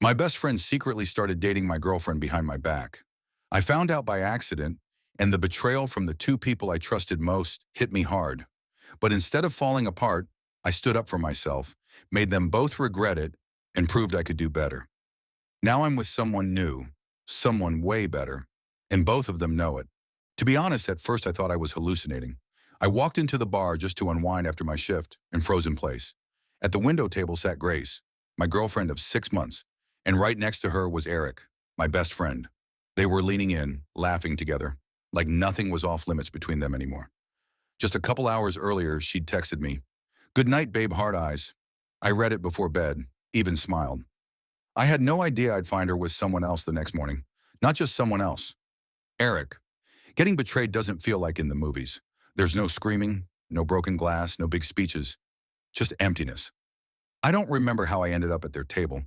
My best friend secretly started dating my girlfriend behind my back. I found out by accident, and the betrayal from the two people I trusted most hit me hard. But instead of falling apart, I stood up for myself, made them both regret it, and proved I could do better. Now I'm with someone new, someone way better, and both of them know it. To be honest, at first I thought I was hallucinating. I walked into the bar just to unwind after my shift and froze in place. At the window table sat Grace, my girlfriend of 6 months, and right next to her was Eric, my best friend. They were leaning in, laughing together, like nothing was off limits between them anymore. Just a couple hours earlier, she'd texted me, "Good night, babe, hard eyes." I read it before bed, even smiled. I had no idea I'd find her with someone else the next morning. Not just someone else. Eric. Getting betrayed doesn't feel like in the movies. There's no screaming, no broken glass, no big speeches, just emptiness. I don't remember how I ended up at their table,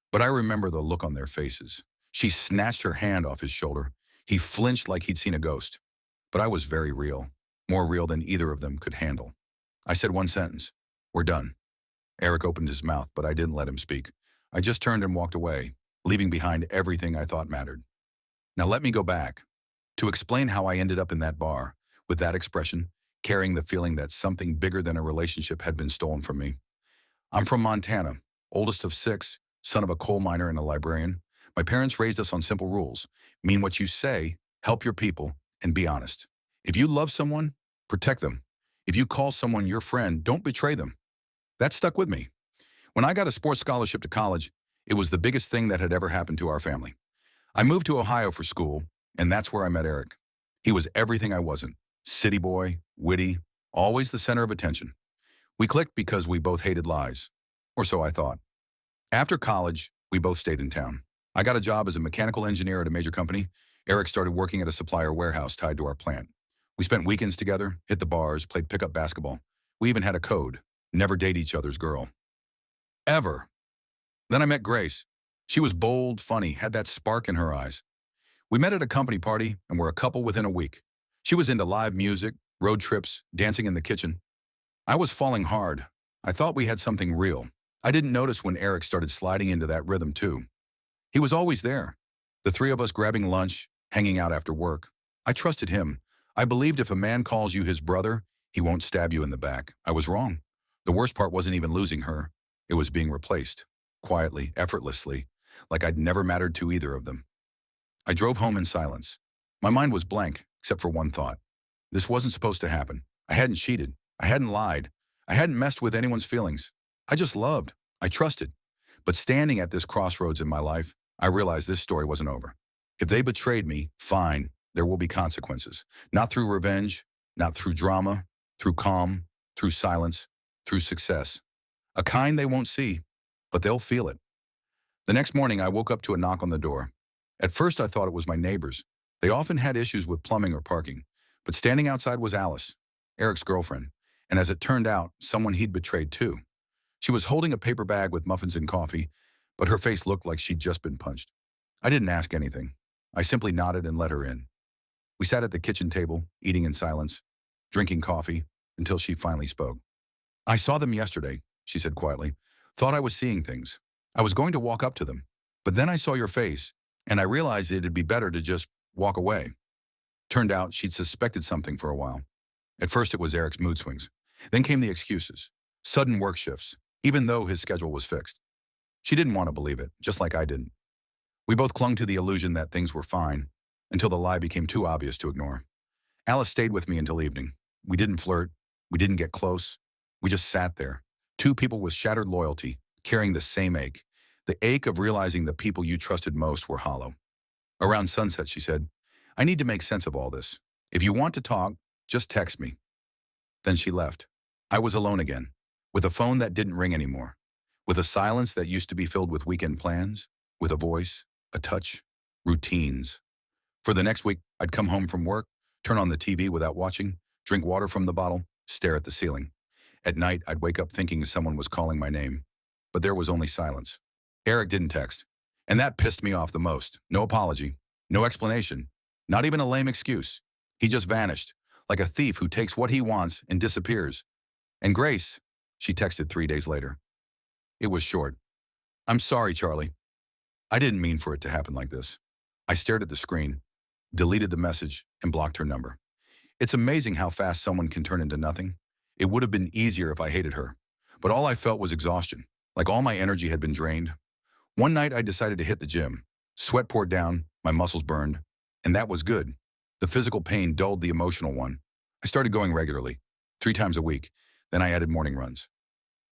but I remember the look on their faces. She snatched her hand off his shoulder. He flinched like he'd seen a ghost. But I was very real, more real than either of them could handle. I said one sentence, "We're done." Eric opened his mouth, but I didn't let him speak. I just turned and walked away, leaving behind everything I thought mattered. Now let me go back to explain how I ended up in that bar, with that expression, carrying the feeling that something bigger than a relationship had been stolen from me. I'm from Montana, oldest of six, son of a coal miner and a librarian. My parents raised us on simple rules. Mean what you say, help your people, and be honest. If you love someone, protect them. If you call someone your friend, don't betray them. That stuck with me. When I got a sports scholarship to college, it was the biggest thing that had ever happened to our family. I moved to Ohio for school, and that's where I met Eric. He was everything I wasn't. City boy, witty, always the center of attention. We clicked because we both hated lies. Or so I thought. After college, we both stayed in town. I got a job as a mechanical engineer at a major company. Eric started working at a supplier warehouse tied to our plant. We spent weekends together, hit the bars, played pickup basketball. We even had a code: never date each other's girl. Ever. Then I met Grace. She was bold, funny, had that spark in her eyes. We met at a company party and were a couple within a week. She was into live music, road trips, dancing in the kitchen. I was falling hard. I thought we had something real. I didn't notice when Eric started sliding into that rhythm too. He was always there. The three of us grabbing lunch, hanging out after work. I trusted him. I believed if a man calls you his brother, he won't stab you in the back. I was wrong. The worst part wasn't even losing her. It was being replaced. Quietly, effortlessly, like I'd never mattered to either of them. I drove home in silence. My mind was blank, except for one thought. This wasn't supposed to happen. I hadn't cheated. I hadn't lied. I hadn't messed with anyone's feelings. I just loved. I trusted. But standing at this crossroads in my life, I realized this story wasn't over. If they betrayed me, fine, there will be consequences. Not through revenge, not through drama, through calm, through silence, through success. A kind they won't see, but they'll feel it. The next morning, I woke up to a knock on the door. At first, I thought it was my neighbors. They often had issues with plumbing or parking. But standing outside was Alice, Eric's girlfriend, and as it turned out, someone he'd betrayed too. She was holding a paper bag with muffins and coffee, but her face looked like she'd just been punched. I didn't ask anything. I simply nodded and let her in. We sat at the kitchen table, eating in silence, drinking coffee, until she finally spoke. "I saw them yesterday," she said quietly. "Thought I was seeing things. I was going to walk up to them. But then I saw your face, and I realized it'd be better to just walk away." Turned out she'd suspected something for a while. At first it was Eric's mood swings. Then came the excuses. Sudden work shifts, even though his schedule was fixed. She didn't want to believe it, just like I didn't. We both clung to the illusion that things were fine, until the lie became too obvious to ignore. Alice stayed with me until evening. We didn't flirt. We didn't get close. We just sat there. Two people with shattered loyalty, carrying the same ache. The ache of realizing the people you trusted most were hollow. Around sunset, she said, "I need to make sense of all this. If you want to talk, just text me." Then she left. I was alone again, with a phone that didn't ring anymore, with a silence that used to be filled with weekend plans, with a voice, a touch, routines. For the next week, I'd come home from work, turn on the TV without watching, drink water from the bottle, stare at the ceiling. At night, I'd wake up thinking someone was calling my name, but there was only silence. Eric didn't text, and that pissed me off the most. No apology, no explanation, not even a lame excuse. He just vanished, like a thief who takes what he wants and disappears. And Grace, she texted 3 days later. It was short. "I'm sorry, Charlie. I didn't mean for it to happen like this. I stared at the screen, deleted the message, and blocked her number. It's amazing how fast someone can turn into nothing. It would have been easier if I hated her, but all I felt was exhaustion, like all my energy had been drained. One night I decided to hit the gym. Sweat poured down, my muscles burned, and that was good. The physical pain dulled the emotional one. I started going regularly, 3 times a week. Then I added morning runs.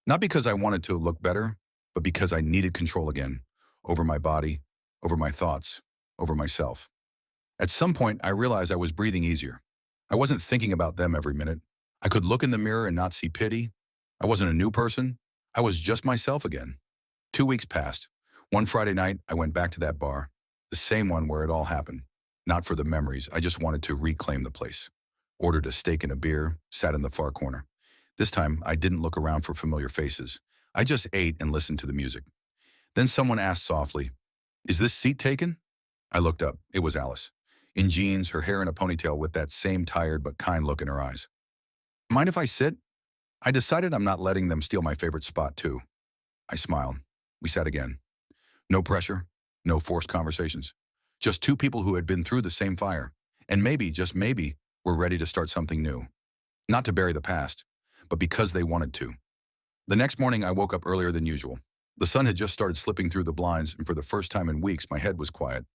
Not because I wanted to look better, but because I needed control again, over my body, over my thoughts, over myself. At some point, I realized I was breathing easier. I wasn't thinking about them every minute. I could look in the mirror and not see pity. I wasn't a new person. I was just myself again. 2 weeks passed. One Friday night, I went back to that bar, the same one where it all happened. Not for the memories, I just wanted to reclaim the place. Ordered a steak and a beer, sat in the far corner. This time, I didn't look around for familiar faces. I just ate and listened to the music. Then someone asked softly, "Is this seat taken?" I looked up. It was Alice. In jeans, her hair in a ponytail with that same tired but kind look in her eyes. "Mind if I sit?" I decided I'm not letting them steal my favorite spot, too. I smiled. We sat again. No pressure, no forced conversations. Just two people who had been through the same fire. And maybe, just maybe, were ready to start something new. Not to bury the past, but because they wanted to. The next morning, I woke up earlier than usual. The sun had just started slipping through the blinds, and for the first time in weeks, my head was quiet.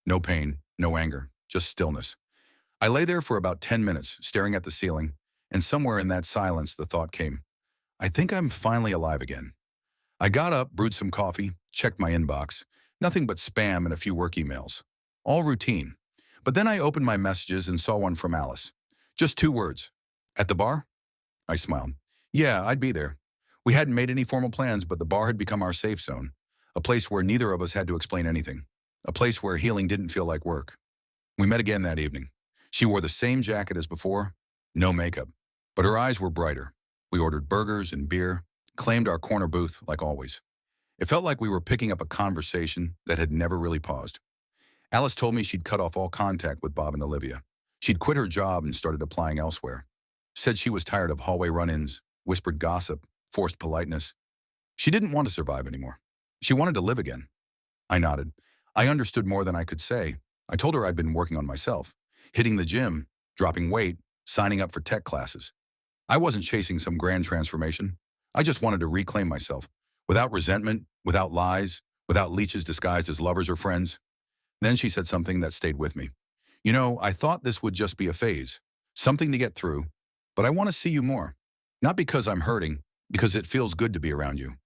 No pain, no anger, just stillness. I lay there for about 10 minutes, staring at the ceiling, and somewhere in that silence, the thought came, I think I'm finally alive again. I got up, brewed some coffee, checked my inbox. Nothing but spam and a few work emails. All routine. But then I opened my messages and saw one from Alice. Just 2 words. "At the bar?" I smiled. "Yeah, I'd be there." We hadn't made any formal plans, but the bar had become our safe zone. A place where neither of us had to explain anything. A place where healing didn't feel like work. We met again that evening. She wore the same jacket as before, no makeup, but her eyes were brighter. We ordered burgers and beer, claimed our corner booth like always. It felt like we were picking up a conversation that had never really paused. Alice told me she'd cut off all contact with Bob and Olivia. She'd quit her job and started applying elsewhere. Said she was tired of hallway run-ins, whispered gossip, forced politeness. She didn't want to survive anymore. She wanted to live again. I nodded. I understood more than I could say. I told her I'd been working on myself, hitting the gym, dropping weight, signing up for tech classes. I wasn't chasing some grand transformation. I just wanted to reclaim myself, without resentment, without lies, without leeches disguised as lovers or friends. Then she said something that stayed with me. "You know, I thought this would just be a phase, something to get through, but I want to see you more. Not because I'm hurting, because it feels good to be around you."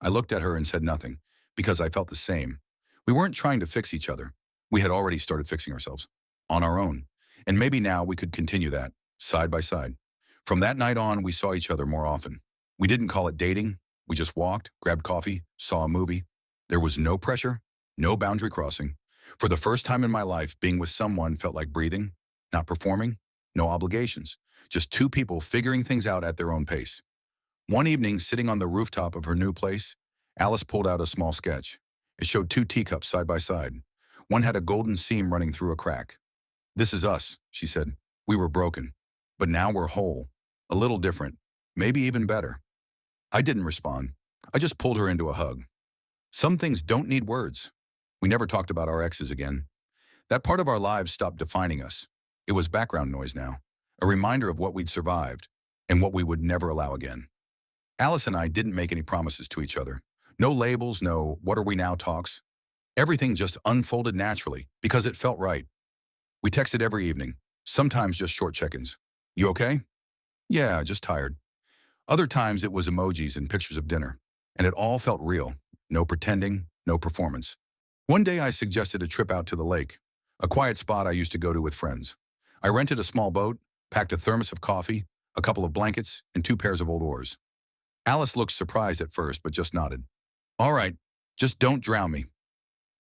I looked at her and said nothing, because I felt the same. We weren't trying to fix each other. We had already started fixing ourselves, on our own. And maybe now we could continue that, side by side. From that night on, we saw each other more often. We didn't call it dating. We just walked, grabbed coffee, saw a movie. There was no pressure, no boundary crossing. For the first time in my life, being with someone felt like breathing, not performing, no obligations. Just two people figuring things out at their own pace. One evening, sitting on the rooftop of her new place, Alice pulled out a small sketch. It showed 2 teacups side by side. One had a golden seam running through a crack. "This is us," she said. "We were broken, but now we're whole. A little different, maybe even better." I didn't respond. I just pulled her into a hug. Some things don't need words. We never talked about our exes again. That part of our lives stopped defining us. It was background noise now, a reminder of what we'd survived and what we would never allow again. Alice and I didn't make any promises to each other. No labels, no "what are we now" talks. Everything just unfolded naturally because it felt right. We texted every evening, sometimes just short check-ins. "You okay?" "Yeah, just tired." Other times it was emojis and pictures of dinner, and it all felt real. No pretending, no performance. One day I suggested a trip out to the lake, a quiet spot I used to go to with friends. I rented a small boat, packed a thermos of coffee, a couple of blankets, and 2 pairs of old oars. Alice looked surprised at first, but just nodded. "All right, just don't drown me."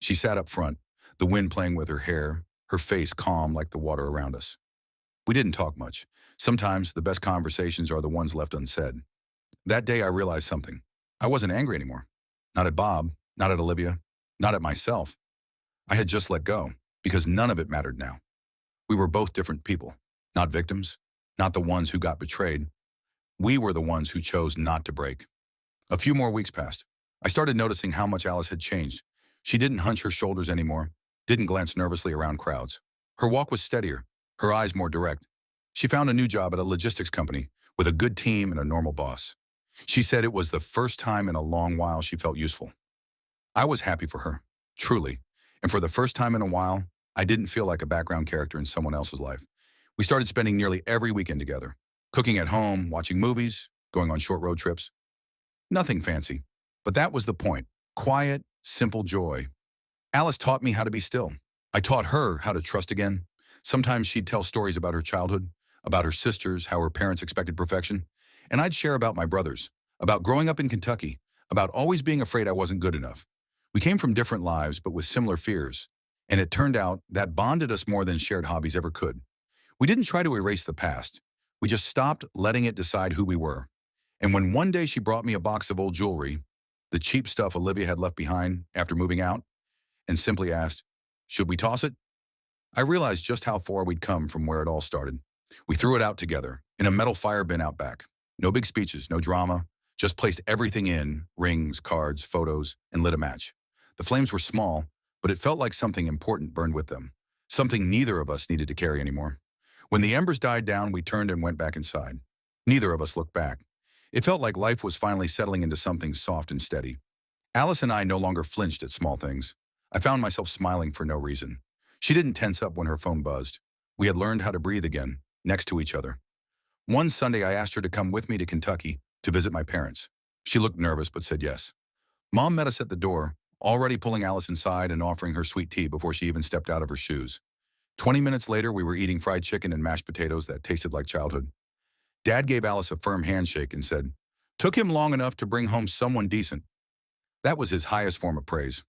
She sat up front, the wind playing with her hair, her face calm like the water around us. We didn't talk much. Sometimes the best conversations are the ones left unsaid. That day I realized something. I wasn't angry anymore. Not at Bob, not at Olivia, not at myself. I had just let go, because none of it mattered now. We were both different people, not victims, not the ones who got betrayed. We were the ones who chose not to break. A few more weeks passed. I started noticing how much Alice had changed. She didn't hunch her shoulders anymore, didn't glance nervously around crowds. Her walk was steadier, her eyes more direct. She found a new job at a logistics company with a good team and a normal boss. She said it was the first time in a long while she felt useful. I was happy for her, truly. And for the first time in a while, I didn't feel like a background character in someone else's life. We started spending nearly every weekend together, cooking at home, watching movies, going on short road trips. Nothing fancy, but that was the point. Quiet, simple joy. Alice taught me how to be still. I taught her how to trust again. Sometimes she'd tell stories about her childhood, about her sisters, how her parents expected perfection. And I'd share about my brothers, about growing up in Kentucky, about always being afraid I wasn't good enough. We came from different lives, but with similar fears. And it turned out that bonded us more than shared hobbies ever could. We didn't try to erase the past. We just stopped letting it decide who we were. And when one day she brought me a box of old jewelry, the cheap stuff Olivia had left behind after moving out, and simply asked, "Should we toss it?" I realized just how far we'd come from where it all started. We threw it out together, in a metal fire bin out back. No big speeches, no drama, just placed everything in, rings, cards, photos, and lit a match. The flames were small, but it felt like something important burned with them, something neither of us needed to carry anymore. When the embers died down, we turned and went back inside. Neither of us looked back. It felt like life was finally settling into something soft and steady. Alice and I no longer flinched at small things. I found myself smiling for no reason. She didn't tense up when her phone buzzed. We had learned how to breathe again, next to each other. One Sunday, I asked her to come with me to Kentucky to visit my parents. She looked nervous but said yes. Mom met us at the door, already pulling Alice inside and offering her sweet tea before she even stepped out of her shoes. 20 minutes later, we were eating fried chicken and mashed potatoes that tasted like childhood. Dad gave Alice a firm handshake and said, "Took him long enough to bring home someone decent." That was his highest form of praise.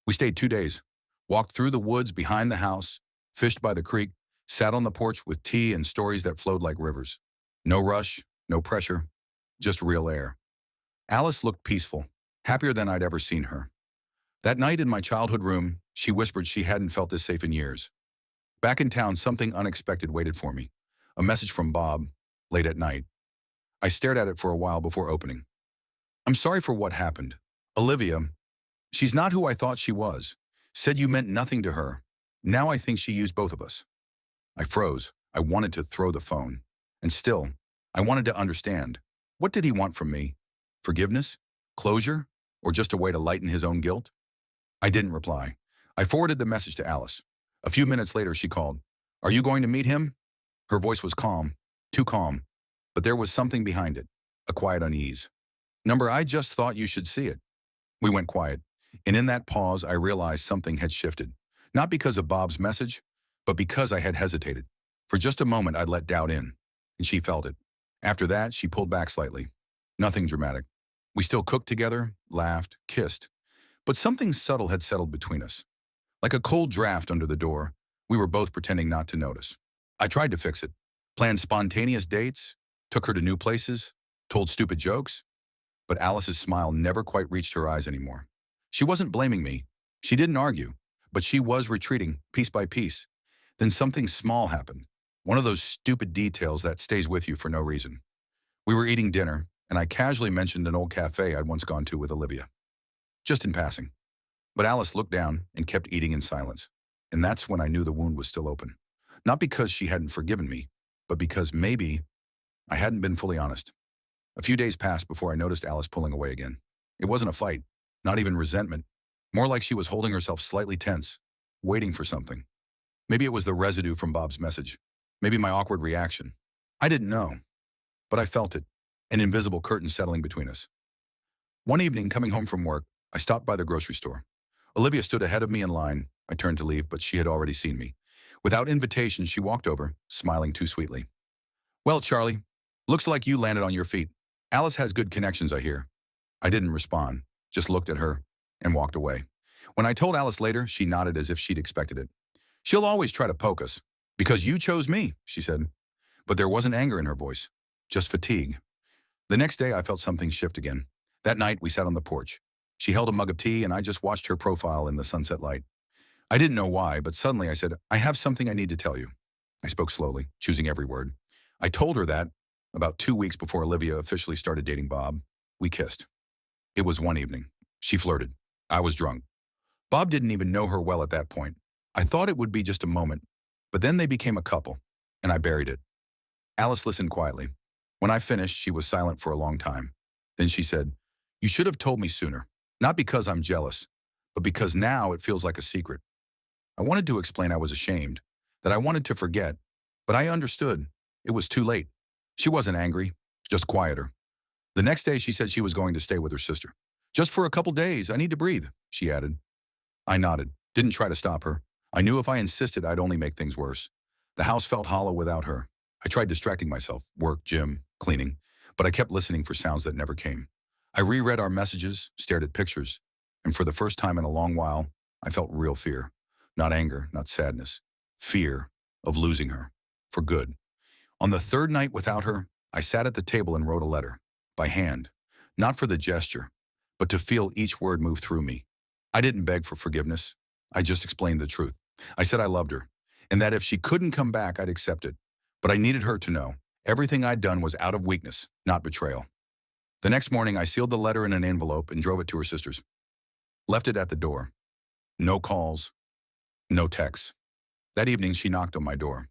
We stayed 2 days, walked through the woods behind the house, fished by the creek, sat on the porch with tea and stories that flowed like rivers. No rush, no pressure, just real air. Alice looked peaceful, happier than I'd ever seen her. That night in my childhood room, she whispered she hadn't felt this safe in years. Back in town, something unexpected waited for me. A message from Bob, late at night. I stared at it for a while before opening. "I'm sorry for what happened. Olivia, she's not who I thought she was. Said you meant nothing to her. Now I think she used both of us." I froze. I wanted to throw the phone. And still, I wanted to understand. What did he want from me? Forgiveness? Closure? Or just a way to lighten his own guilt? I didn't reply. I forwarded the message to Alice. A few minutes later, she called. "Are you going to meet him?" Her voice was calm, too calm, but there was something behind it, a quiet unease. "Number, I just thought you should see it." We went quiet, and in that pause, I realized something had shifted. Not because of Bob's message, but because I had hesitated. For just a moment, I'd let doubt in, and she felt it. After that, she pulled back slightly. Nothing dramatic. We still cooked together, laughed, kissed. But something subtle had settled between us. Like a cold draft under the door, we were both pretending not to notice. I tried to fix it. Planned spontaneous dates, took her to new places, told stupid jokes. But Alice's smile never quite reached her eyes anymore. She wasn't blaming me. She didn't argue. But she was retreating, piece by piece. Then something small happened. One of those stupid details that stays with you for no reason. We were eating dinner, and I casually mentioned an old cafe I'd once gone to with Olivia. Just in passing. But Alice looked down and kept eating in silence. And that's when I knew the wound was still open. Not because she hadn't forgiven me, but because maybe I hadn't been fully honest. A few days passed before I noticed Alice pulling away again. It wasn't a fight, not even resentment. More like she was holding herself slightly tense, waiting for something. Maybe it was the residue from Bob's message. Maybe my awkward reaction. I didn't know, but I felt it, an invisible curtain settling between us. One evening, coming home from work, I stopped by the grocery store. Olivia stood ahead of me in line. I turned to leave, but she had already seen me. Without invitation, she walked over, smiling too sweetly. "Well, Charlie, looks like you landed on your feet. Alice has good connections, I hear." I didn't respond, just looked at her and walked away. When I told Alice later, she nodded as if she'd expected it. "She'll always try to poke us. Because you chose me," she said. But there wasn't anger in her voice, just fatigue. The next day, I felt something shift again. That night, we sat on the porch. She held a mug of tea, and I just watched her profile in the sunset light. I didn't know why, but suddenly I said, "I have something I need to tell you." I spoke slowly, choosing every word. I told her that, about 2 weeks before Olivia officially started dating Bob, we kissed. It was one evening. She flirted. I was drunk. Bob didn't even know her well at that point. I thought it would be just a moment, but then they became a couple, and I buried it. Alice listened quietly. When I finished, she was silent for a long time. Then she said, "You should have told me sooner. Not because I'm jealous, but because now it feels like a secret." I wanted to explain I was ashamed, that I wanted to forget, but I understood. It was too late. She wasn't angry, just quieter. The next day, she said she was going to stay with her sister. "Just for a couple days, I need to breathe," she added. I nodded, didn't try to stop her. I knew if I insisted, I'd only make things worse. The house felt hollow without her. I tried distracting myself, work, gym, cleaning, but I kept listening for sounds that never came. I reread our messages, stared at pictures, and for the first time in a long while, I felt real fear. Not anger, not sadness. Fear of losing her. For good. On the third night without her, I sat at the table and wrote a letter. By hand. Not for the gesture, but to feel each word move through me. I didn't beg for forgiveness. I just explained the truth. I said I loved her, and that if she couldn't come back, I'd accept it. But I needed her to know. Everything I'd done was out of weakness, not betrayal. The next morning, I sealed the letter in an envelope and drove it to her sister's. Left it at the door. No calls, no texts. That evening, she knocked on my door.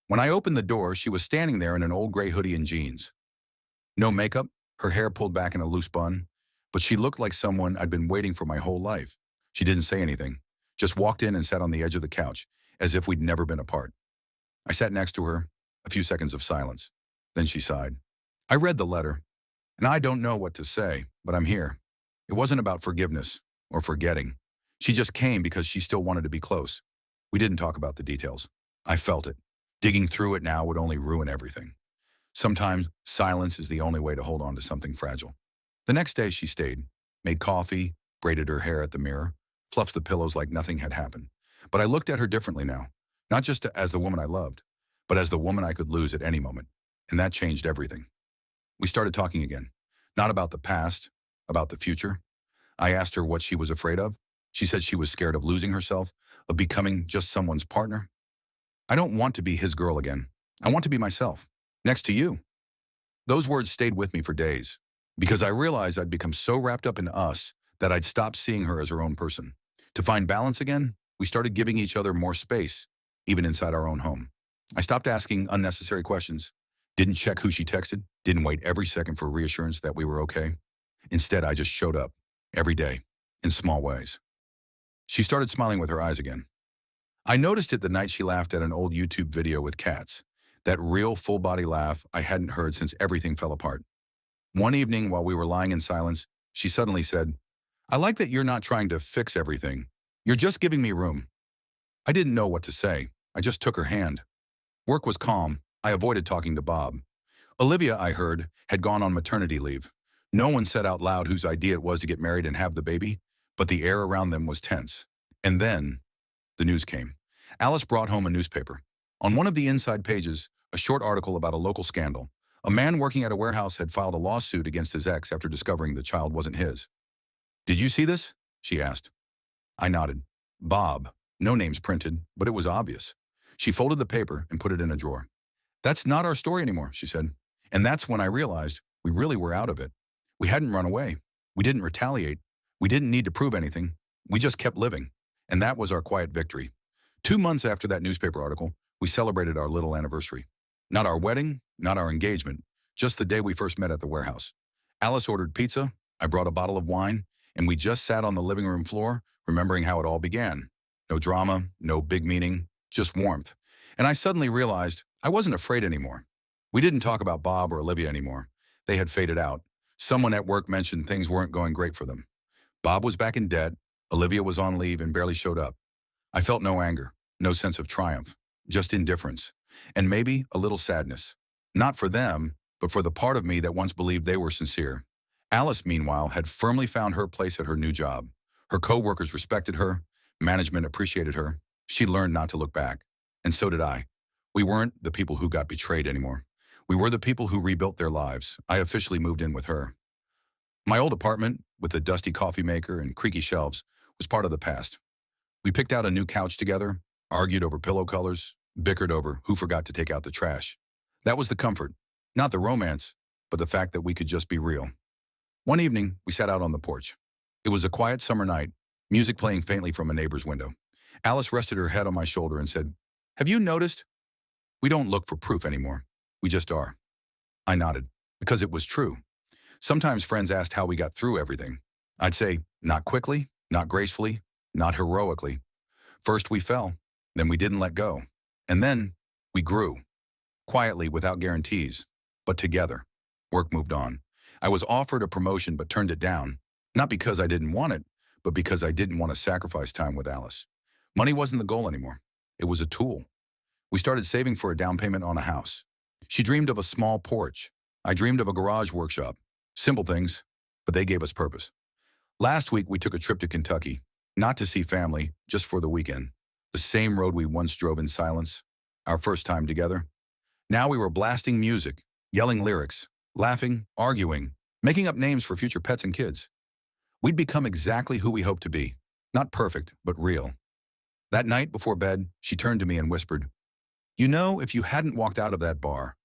When I opened the door, she was standing there in an old gray hoodie and jeans. No makeup, her hair pulled back in a loose bun, but she looked like someone I'd been waiting for my whole life. She didn't say anything, just walked in and sat on the edge of the couch, as if we'd never been apart. I sat next to her, a few seconds of silence. Then she sighed. I read the letter, and I don't know what to say, but I'm here. It wasn't about forgiveness or forgetting. She just came because she still wanted to be close. We didn't talk about the details. I felt it. Digging through it now would only ruin everything. Sometimes silence is the only way to hold on to something fragile. The next day she stayed, made coffee, braided her hair at the mirror, fluffed the pillows like nothing had happened. But I looked at her differently now, not just as the woman I loved, but as the woman I could lose at any moment. And that changed everything. We started talking again, not about the past, about the future. I asked her what she was afraid of. She said she was scared of losing herself, of becoming just someone's partner. I don't want to be his girl again. I want to be myself, next to you. Those words stayed with me for days, because I realized I'd become so wrapped up in us that I'd stopped seeing her as her own person. To find balance again, we started giving each other more space, even inside our own home. I stopped asking unnecessary questions, didn't check who she texted, didn't wait every second for reassurance that we were okay. Instead, I just showed up, every day, in small ways. She started smiling with her eyes again. I noticed it the night she laughed at an old YouTube video with cats, that real full-body laugh I hadn't heard since everything fell apart. One evening, while we were lying in silence, she suddenly said, "I like that you're not trying to fix everything. You're just giving me room." I didn't know what to say. I just took her hand. Work was calm. I avoided talking to Bob. Olivia, I heard, had gone on maternity leave. No one said out loud whose idea it was to get married and have the baby, but the air around them was tense. And then, the news came. Alice brought home a newspaper. On one of the inside pages, a short article about a local scandal. A man working at a warehouse had filed a lawsuit against his ex after discovering the child wasn't his. "Did you see this?" she asked. I nodded. Bob. No names printed, but it was obvious. She folded the paper and put it in a drawer. "That's not our story anymore," she said. And that's when I realized we really were out of it. We hadn't run away. We didn't retaliate. We didn't need to prove anything. We just kept living. And that was our quiet victory. 2 months after that newspaper article, we celebrated our little anniversary. Not our wedding, not our engagement, just the day we first met at the warehouse. Alice ordered pizza, I brought a bottle of wine, and we just sat on the living room floor, remembering how it all began. No drama, no big meaning, just warmth. And I suddenly realized I wasn't afraid anymore. We didn't talk about Bob or Olivia anymore. They had faded out. Someone at work mentioned things weren't going great for them. Bob was back in debt, Olivia was on leave and barely showed up. I felt no anger, no sense of triumph, just indifference, and maybe a little sadness. Not for them, but for the part of me that once believed they were sincere. Alice, meanwhile, had firmly found her place at her new job. Her co-workers respected her, management appreciated her. She learned not to look back, and so did I. We weren't the people who got betrayed anymore. We were the people who rebuilt their lives. I officially moved in with her. My old apartment, with a dusty coffee maker and creaky shelves, was part of the past. We picked out a new couch together, argued over pillow colors, bickered over who forgot to take out the trash. That was the comfort, not the romance, but the fact that we could just be real. One evening, we sat out on the porch. It was a quiet summer night, music playing faintly from a neighbor's window. Alice rested her head on my shoulder and said, "Have you noticed? We don't look for proof anymore. We just are." I nodded, because it was true. Sometimes friends asked how we got through everything. I'd say, not quickly, not gracefully, not heroically. First we fell, then we didn't let go. And then we grew, quietly without guarantees, but together. Work moved on. I was offered a promotion but turned it down, not because I didn't want it, but because I didn't want to sacrifice time with Alice. Money wasn't the goal anymore. It was a tool. We started saving for a down payment on a house. She dreamed of a small porch. I dreamed of a garage workshop. Simple things, but they gave us purpose. Last week, we took a trip to Kentucky, not to see family, just for the weekend. The same road we once drove in silence, our first time together. Now we were blasting music, yelling lyrics, laughing, arguing, making up names for future pets and kids. We'd become exactly who we hoped to be. Not perfect, but real. That night before bed, she turned to me and whispered, "You know, if you hadn't walked out of that bar,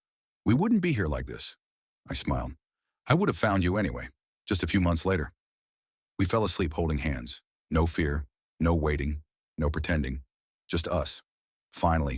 we wouldn't be here like this." I smiled. "I would have found you anyway, just a few months later." We fell asleep holding hands. No fear, no waiting, no pretending. Just us. Finally,